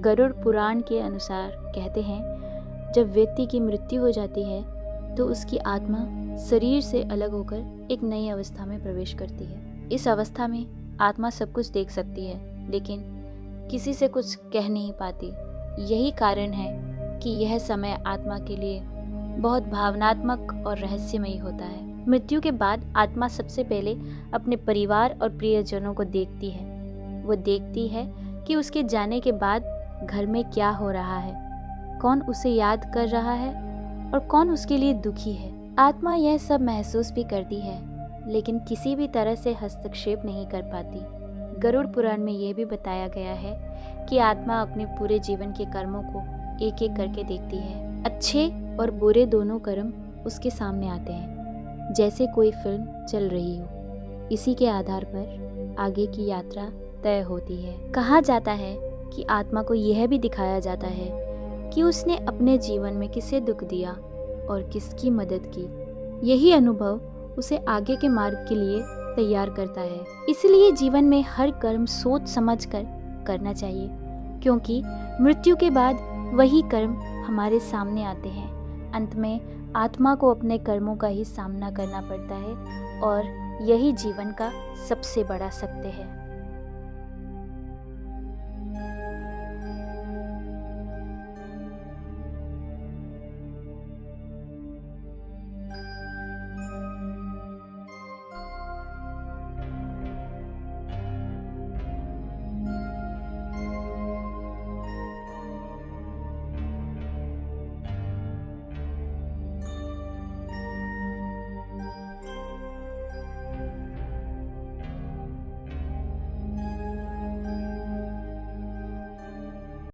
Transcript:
गरुड़ पुराण के अनुसार कहते हैं, जब व्यक्ति की मृत्यु हो जाती है तो उसकी आत्मा शरीर से अलग होकर एक नई अवस्था में प्रवेश करती है। इस अवस्था में आत्मा सब कुछ देख सकती है, लेकिन किसी से कुछ कह नहीं पाती। यही कारण है कि यह समय आत्मा के लिए बहुत भावनात्मक और रहस्यमयी होता है। मृत्यु के बाद आत्मा सबसे पहले अपने परिवार और प्रियजनों को देखती है। वो देखती है कि उसके जाने के बाद घर में क्या हो रहा है, कौन उसे याद कर रहा है और कौन उसके लिए दुखी है। आत्मा यह सब महसूस भी करती है, लेकिन किसी भी तरह से हस्तक्षेप नहीं कर पाती। गरुड़ पुराण में यह भी बताया गया है कि आत्मा अपने पूरे जीवन के कर्मों को एक एक करके देखती है। अच्छे और बुरे दोनों कर्म उसके सामने आते हैं, जैसे कोई फिल्म चल रही हो। इसी के आधार पर आगे की यात्रा तय होती है। कहा जाता है कि आत्मा को यह भी दिखाया जाता है कि उसने अपने जीवन में किसे दुख दिया और किसकी मदद की। यही अनुभव उसे आगे के मार्ग के लिए तैयार करता है। इसलिए जीवन में हर कर्म सोच समझकर करना चाहिए, क्योंकि मृत्यु के बाद वही कर्म हमारे सामने आते हैं। अंत में आत्मा को अपने कर्मों का ही सामना करना पड़ता है और यही जीवन का सबसे बड़ा सत्य है।